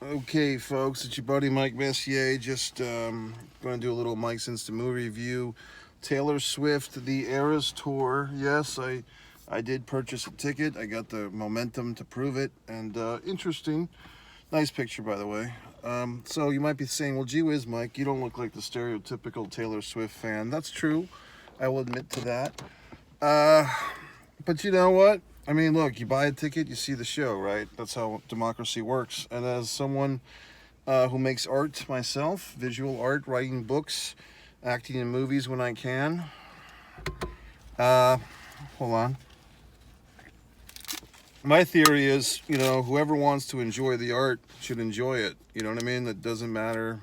Okay, folks, it's your buddy Mike Messier. Just going to do a little Mike's Instant Movie review. Taylor Swift, the Eras Tour. Yes, I did purchase a ticket. I got the momentum to prove it, and interesting. Nice picture, by the way. So you might be saying, well, gee whiz, Mike, you don't look like the stereotypical Taylor Swift fan. That's true. I will admit to that. Uh, but you know what? I mean, look, you buy a ticket, you see the show, right? That's how democracy works. And as someone who makes art myself, visual art, writing books, acting in movies when I can. Uh, Hold on. My theory is, whoever wants to enjoy the art should enjoy it. You know what I mean? That doesn't matter.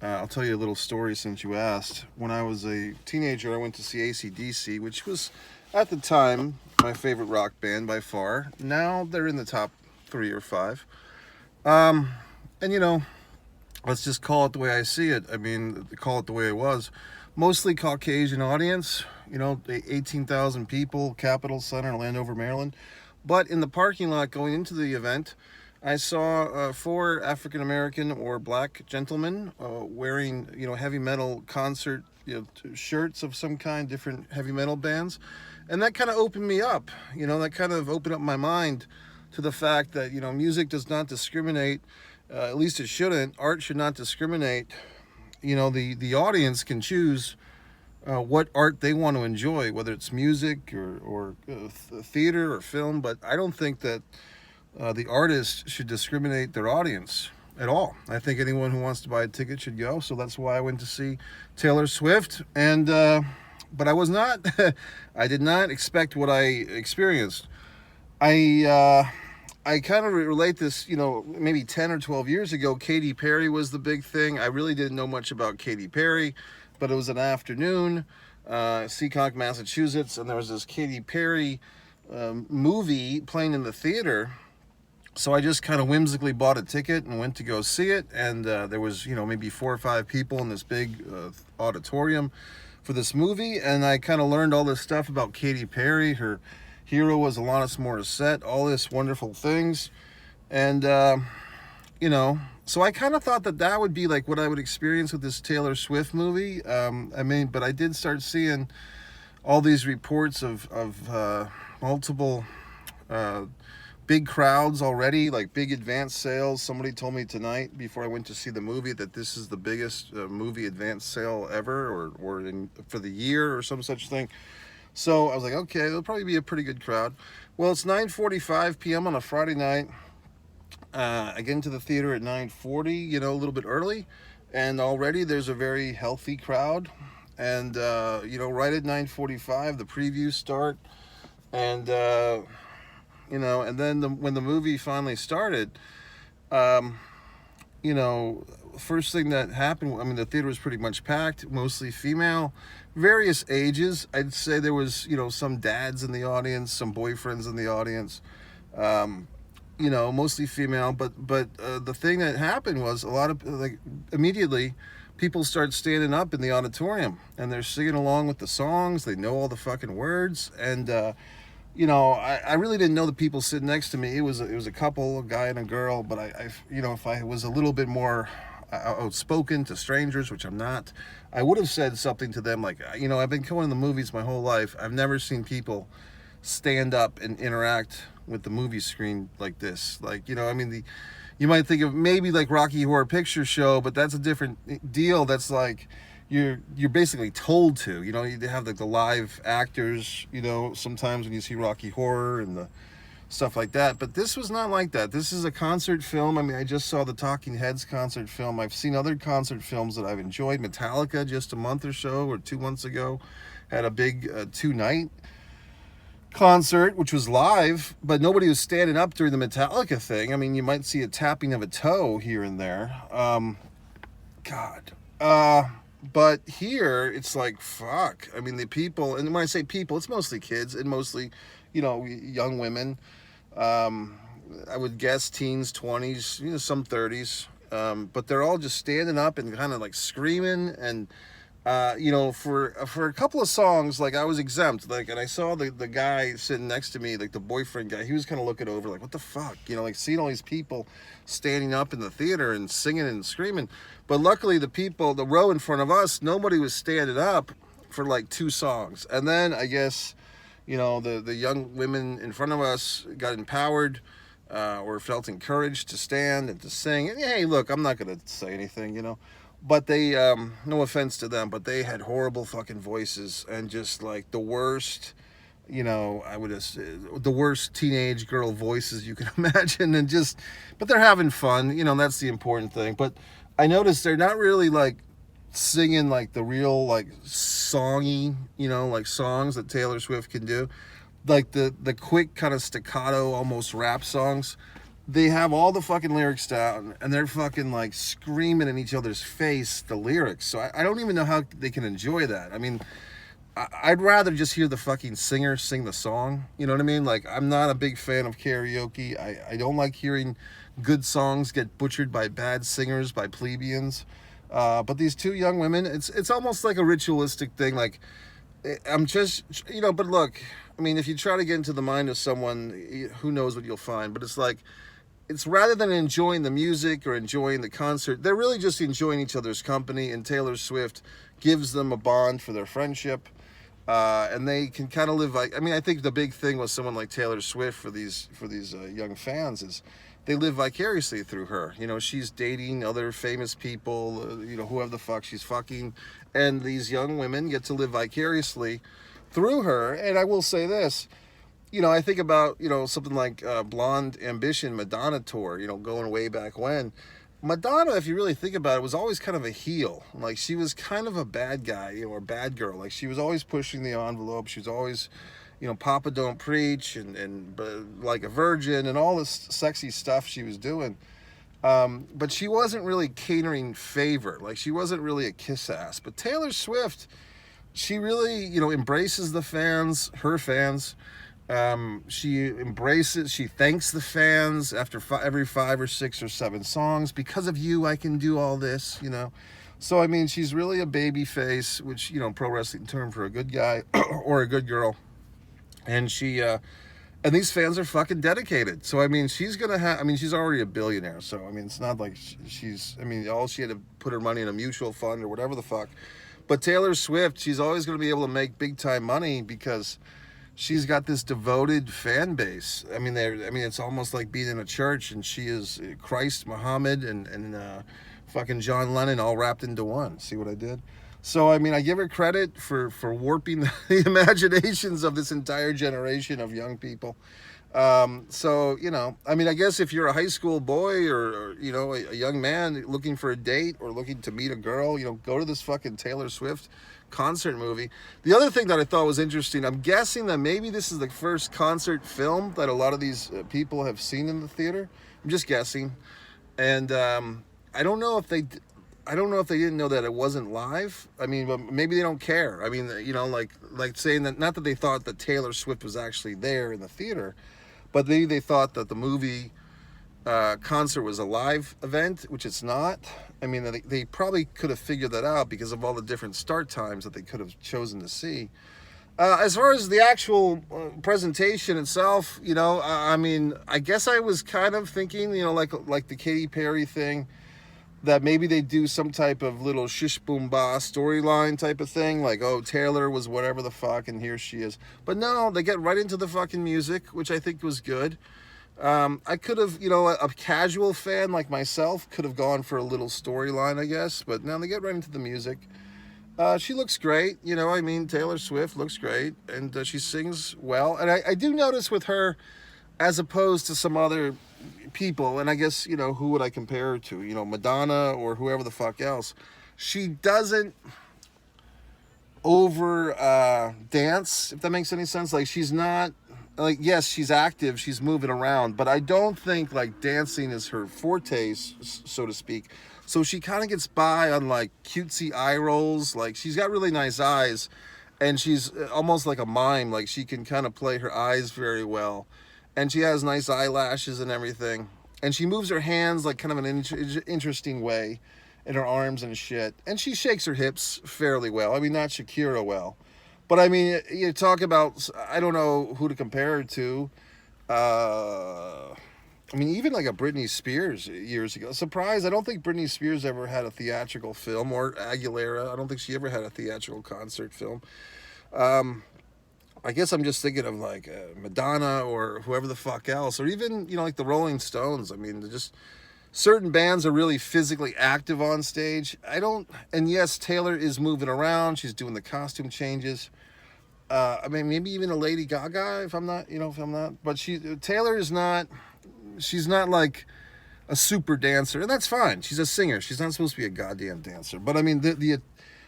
I'll tell you a little story since you asked. When I was a teenager, I went to see AC/DC, which was, at the time, my favorite rock band by far. Now they're in the top 3 or 5. Um, and let's just call it the way I see it. I mean, call it the way it was. Mostly Caucasian audience, 18,000 people, Capitol Center, Landover, Maryland. But in the parking lot going into the event, I saw 4 African American or black gentlemen wearing, heavy metal concert, shirts of some kind, different heavy metal bands. And that kind of opened me up, that kind of opened up my mind to the fact that, music does not discriminate. At least it shouldn't. Art should not discriminate. The audience can choose what art they want to enjoy, whether it's music or theater or film. But I don't think that the artist should discriminate their audience at all. I think anyone who wants to buy a ticket should go. So that's why I went to see Taylor Swift. And but I was not. I did not expect what I experienced. I kind of relate this, maybe 10 or 12 years ago, Katy Perry was the big thing. I really didn't know much about Katy Perry, but it was an afternoon, Seekonk, Massachusetts, and there was this Katy Perry movie playing in the theater. So I just kind of whimsically bought a ticket and went to go see it. And there was, maybe 4 or 5 people in this big auditorium for this movie. And I kind of learned all this stuff about Katy Perry. Her hero was Alanis Morissette, all this wonderful things. And, so I kind of thought that would be like what I would experience with this Taylor Swift movie. But I did start seeing all these reports of multiple big crowds already, like big advance sales. Somebody told me tonight before I went to see the movie that this is the biggest movie advance sale ever, for the year or some such thing. So I was like, okay, it'll probably be a pretty good crowd. Well, it's 9:45 p.m. on a Friday night. I get into the theater at 9:40, a little bit early, and already there's a very healthy crowd. And right at 9:45, the previews start, and and then when the movie finally started, um, first thing that happened, I mean, the theater was pretty much packed, mostly female, various ages. I'd say there was, some dads in the audience, some boyfriends in the audience, mostly female. But the thing that happened was a lot of, like, immediately, people start standing up in the auditorium and they're singing along with the songs. They know all the fucking words. And, I really didn't know the people sitting next to me. It was a couple, a guy and a girl. But if I was a little bit more outspoken to strangers, which I'm not, I would have said something to them like, I've been going to the movies my whole life. I've never seen people stand up and interact with the movie screen like this. Like, you might think of maybe like Rocky Horror Picture Show, but that's a different deal. That's like you're basically told to. You have like the live actors. Sometimes when you see Rocky Horror and the stuff like that. But this was not like that. This is a concert film. I mean, I just saw the Talking Heads concert film. I've seen other concert films that I've enjoyed. Metallica just a month or so or 2 months ago had a big 2-night concert, which was live, but nobody was standing up during the Metallica thing. I mean, you might see a tapping of a toe here and there. God. But here, it's like, fuck. I mean, the people, and when I say people, it's mostly kids and mostly, young women. I would guess teens, 20s, some 30s. But they're all just standing up and kind of like screaming. And For a couple of songs, like I was exempt, like, and I saw the guy sitting next to me, like the boyfriend guy. He was kind of looking over, like, what the fuck, like seeing all these people standing up in the theater and singing and screaming. But luckily, the row in front of us, nobody was standing up for like 2 songs, and then I guess, the young women in front of us got empowered. Or felt encouraged to stand and to sing. And hey, look, I'm not gonna say anything. But they, no offense to them, but they had horrible fucking voices and just like the worst, I would have the worst teenage girl voices you can imagine. But they're having fun, that's the important thing. But I noticed they're not really like singing like the real like songy, like songs that Taylor Swift can do. Like the quick kind of staccato, almost rap songs. They have all the fucking lyrics down and they're fucking like screaming in each other's face the lyrics. So I don't even know how they can enjoy that. I mean, I'd rather just hear the fucking singer sing the song. You know what I mean? Like, I'm not a big fan of karaoke. I don't like hearing good songs get butchered by bad singers, by plebeians. But these 2 young women, it's almost like a ritualistic thing. Like, I'm just, but look, I mean, if you try to get into the mind of someone, who knows what you'll find. But it's like, it's rather than enjoying the music or enjoying the concert, they're really just enjoying each other's company, and Taylor Swift gives them a bond for their friendship, and they can kind of live like, I mean, I think the big thing with someone like Taylor Swift for these young fans is they live vicariously through her. She's dating other famous people, whoever the fuck she's fucking, and these young women get to live vicariously through her. And I will say this, I think about, something like Blonde Ambition, Madonna tour, going way back when. Madonna, if you really think about it, was always kind of a heel. Like, she was kind of a bad guy, or bad girl. Like, she was always pushing the envelope. She was always, Papa Don't Preach and Like a Virgin and all this sexy stuff she was doing. But she wasn't really catering favor. Like, she wasn't really a kiss ass. But Taylor Swift, she really, embraces the fans, her fans. She embraces, she thanks the fans after every 5 or 6 or 7 songs. Because of you, I can do all this, So, I mean, she's really a baby face, which, pro wrestling term for a good guy or a good girl. And and these fans are fucking dedicated. So, I mean, she's already a billionaire. So, I mean, it's not like all she had to put her money in a mutual fund or whatever the fuck. But Taylor Swift, she's always going to be able to make big time money because she's got this devoted fan base. I mean, it's almost like being in a church, and she is Christ, Muhammad, and fucking John Lennon all wrapped into one. See what I did? So, I mean, I give her credit for warping the imaginations of this entire generation of young people. So, I mean, I guess if you're a high school boy or a young man looking for a date or looking to meet a girl, go to this fucking Taylor Swift concert movie. The other thing that I thought was interesting, I'm guessing that maybe this is the first concert film that a lot of these people have seen in the theater. I'm just guessing. And I don't know if they didn't know that it wasn't live. I mean, but maybe they don't care. I mean, like saying that, not that they thought that Taylor Swift was actually there in the theater, but maybe they thought that the movie concert was a live event, which it's not. I mean, they probably could have figured that out because of all the different start times that they could have chosen to see. As far as the actual presentation itself, I mean, I guess I was kind of thinking, like the Katy Perry thing, that maybe they do some type of little shish boom ba storyline type of thing, like, oh, Taylor was whatever the fuck, and here she is. But no, they get right into the fucking music, which I think was good. I could have, a casual fan like myself could have gone for a little storyline, I guess, but now they get right into the music. She looks great, I mean, Taylor Swift looks great, and she sings well. And I do notice with her, as opposed to some other people, and I guess, who would I compare her to? Madonna or whoever the fuck else. She doesn't over dance, if that makes any sense. Like, she's not, like, yes, she's active, she's moving around, but I don't think, like, dancing is her forte, so to speak. So she kind of gets by on, like, cutesy eye rolls. Like, she's got really nice eyes, and she's almost like a mime. Like, she can kind of play her eyes very well. And she has nice eyelashes and everything. And she moves her hands like kind of an interesting way. in her arms and shit. And she shakes her hips fairly well. I mean, not Shakira well. But I mean, you talk about, I don't know who to compare her to. I mean, even like a Britney Spears years ago. Surprise, I don't think Britney Spears ever had a theatrical film, or Aguilera. I don't think she ever had a theatrical concert film. I guess I'm just thinking of like Madonna or whoever the fuck else, or even, like the Rolling Stones. I mean, just certain bands are really physically active on stage. And yes, Taylor is moving around. She's doing the costume changes. I mean, maybe even a Lady Gaga, if I'm not, but Taylor is not, she's not like a super dancer, and that's fine. She's a singer. She's not supposed to be a goddamn dancer. But I mean,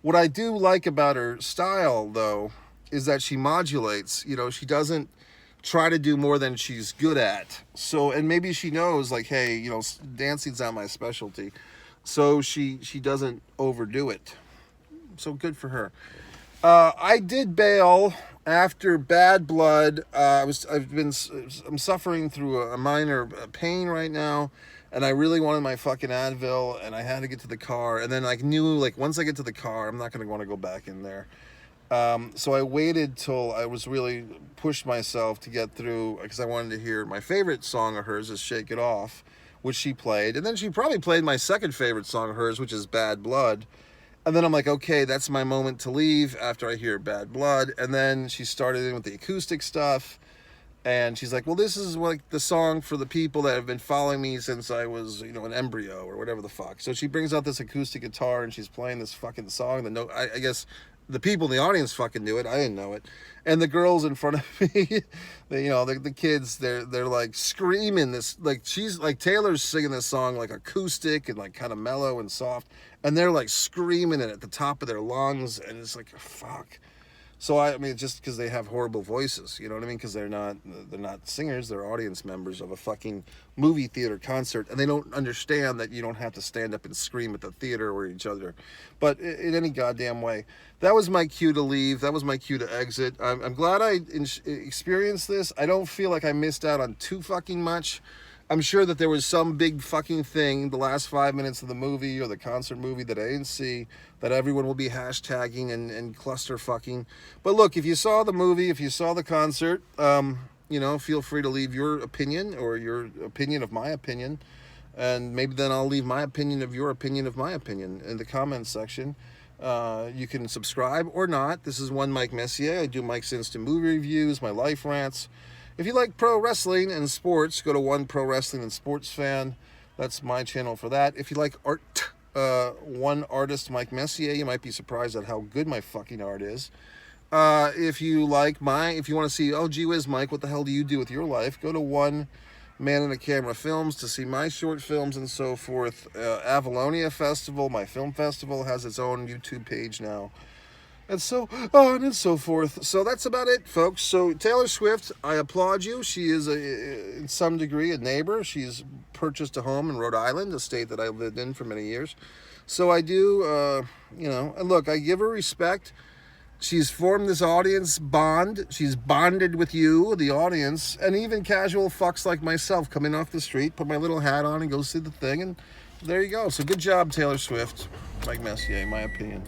what I do like about her style, though, is that she modulates. She doesn't try to do more than she's good at. So, and maybe she knows, like, hey, dancing's not my specialty. So she doesn't overdo it. So good for her. I did bail after Bad Blood. I'm suffering through a minor pain right now, and I really wanted my fucking Advil, and I had to get to the car, and then I knew, like, once I get to the car, I'm not going to want to go back in there. So I waited till I was really pushed myself to get through, because I wanted to hear my favorite song of hers is Shake It Off, which she played, and then she probably played my second favorite song of hers, which is Bad Blood. And then I'm like, okay, that's my moment to leave after I hear Bad Blood. And then she started in with the acoustic stuff. And she's like, well, this is like the song for the people that have been following me since I was, an embryo or whatever the fuck. So she brings out this acoustic guitar and she's playing this fucking song. I guess the people in the audience fucking knew it. I didn't know it. And the girls in front of me, the kids, they're like screaming this, like she's like Taylor's singing this song like acoustic and like kind of mellow and soft. And they're like screaming it at the top of their lungs. And it's like, fuck. So I mean, just because they have horrible voices, you know what I mean? Because they're not singers, they're audience members of a fucking movie theater concert, and they don't understand that you don't have to stand up and scream at the theater or each other. But in any goddamn way, that was my cue to leave. That was my cue to exit. I'm glad I experienced this. I don't feel like I missed out on too fucking much. I'm sure that there was some big fucking thing the last 5 minutes of the movie or the concert movie that I didn't see, that everyone will be hashtagging and cluster fucking. But look, if you saw the movie, if you saw the concert, feel free to leave your opinion or your opinion of my opinion. And maybe then I'll leave my opinion of your opinion of my opinion in the comments section. You can subscribe or not. This is One Mike Messier. I do Mike's Instant Movie Reviews, my life rants. If you like pro wrestling and sports, go to One Pro Wrestling and Sports Fan. That's my channel for that. If you like art, One Artist Mike Messier, you might be surprised at how good my fucking art is. If you want to see, oh gee whiz, Mike, what the hell do you do with your life? Go to One Man in a Camera Films to see my short films and so forth. Avalonia Festival, my film festival, has its own YouTube page now. And so on and so forth. So that's about it, folks. So Taylor Swift, I applaud you. She is, in some degree, a neighbor. She's purchased a home in Rhode Island, a state that I lived in for many years. So I do, and look, I give her respect. She's formed this audience bond. She's bonded with you, the audience, and even casual fucks like myself coming off the street, put my little hat on and go see the thing. And there you go. So good job, Taylor Swift. Mike Messier, my opinion.